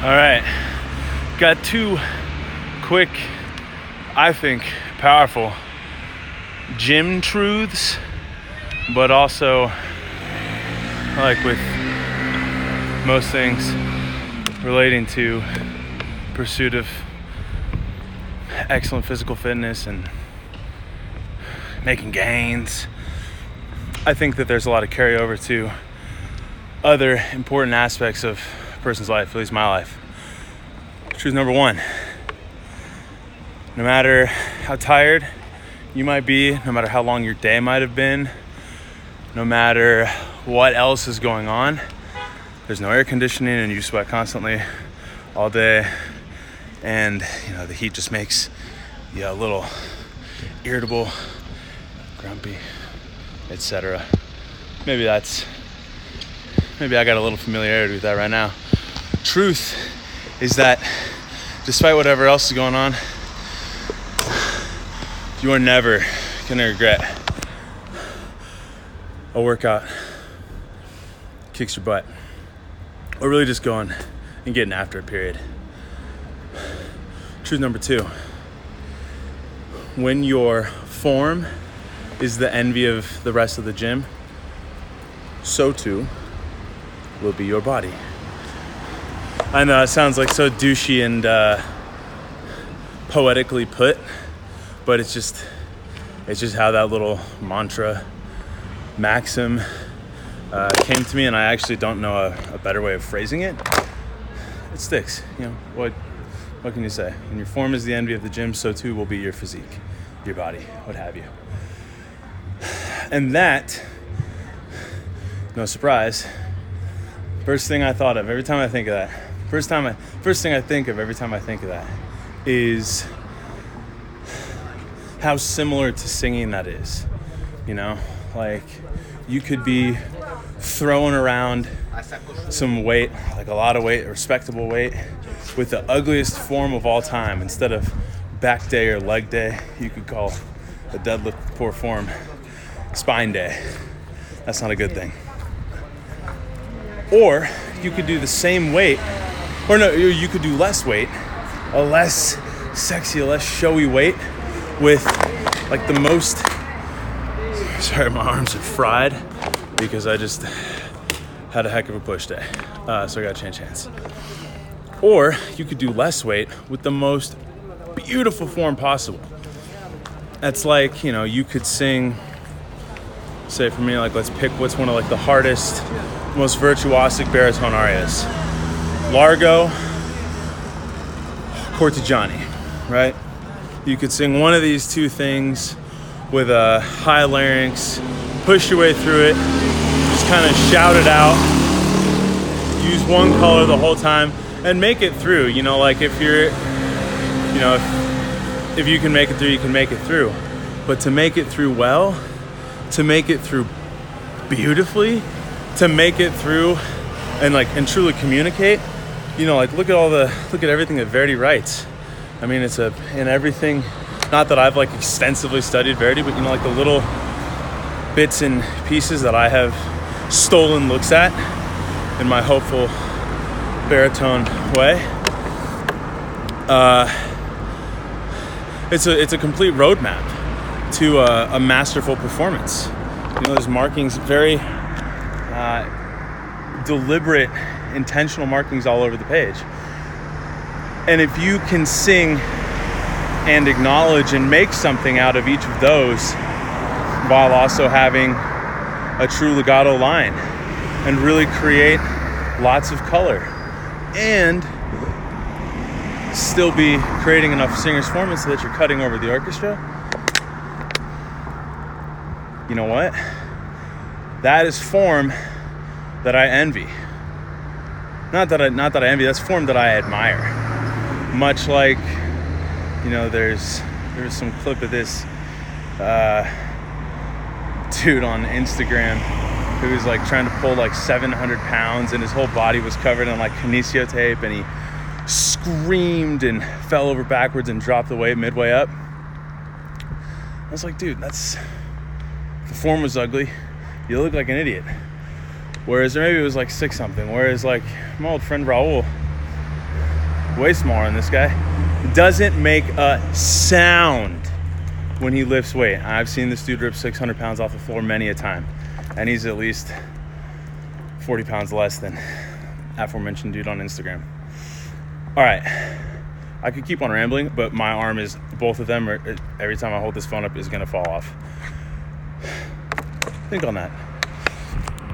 All right, got two quick, I think, powerful gym truths, but also, like with most things relating to pursuit of excellent physical fitness and making gains, I think that there's a lot of carryover to other important aspects of a person's life, at least my life. Truth number one: no matter how tired you might be, no matter how long your day might have been, no matter what else is going on, there's no air conditioning and you sweat constantly all day, and the heat just makes you a little irritable, grumpy, etc. Maybe I got a little familiarity with that right now. Truth is that despite whatever else is going on, you are never gonna regret a workout kicks your butt, or really just going and getting after it, period. Truth number two: when your form is the envy of the rest of the gym, so too will be your body. I know it sounds like so douchey and poetically put, but it's just how that little mantra maxim came to me, and I actually don't know a better way of phrasing it. It sticks. What can you say? When your form is the envy of the gym, so too will be your physique, your body, what have you. And that, no surprise, first thing I thought of every time I think of that, first thing I think of every time I think of that is how similar to singing that is. Like you could be throwing around some weight, like a lot of weight, respectable weight, with the ugliest form of all time. Instead of back day or leg day, you could call a deadlift poor form spine day. That's not a good thing. Or you could do the same weight, or no, you could do less weight, a less sexy, a less showy weight with like the most, sorry, my arms are fried because I just had a heck of a push day. So I gotta change hands. Or you could do less weight with the most beautiful form possible. That's like, you could sing, say for me, like let's pick what's one of like the hardest, most virtuosic baritone arias. Largo, Cortigiani, right? You could sing one of these two things with a high larynx, push your way through it, just kind of shout it out, use one color the whole time, and make it through. Like if you're, if you can make it through, you can make it through. But to make it through well, to make it through beautifully, to make it through and truly communicate, look at everything that Verdi writes. I mean, it's in everything, not that I've extensively studied Verdi, but like the little bits and pieces that I have stolen looks at in my hopeful baritone way. It's a complete roadmap to a masterful performance. There's markings, very deliberate, intentional markings all over the page. And if you can sing and acknowledge and make something out of each of those while also having a true legato line and really create lots of color and still be creating enough singer's performance so that you're cutting over the orchestra, you know what? That is form that I envy. Not that I envy, that's form that I admire. Much like, there's some clip of this dude on Instagram who was trying to pull 700 pounds and his whole body was covered in kinesio tape, and he screamed and fell over backwards and dropped the weight midway up. I was like, dude, the form was ugly. You look like an idiot. Whereas, or maybe it was 6 something. Whereas my old friend Raul, way smaller than this guy. Doesn't make a sound when he lifts weight. I've seen this dude rip 600 pounds off the floor many a time, and he's at least 40 pounds less than aforementioned dude on Instagram. All right, I could keep on rambling, but my arm is, both of them, every time I hold this phone up, is gonna fall off. Think on that.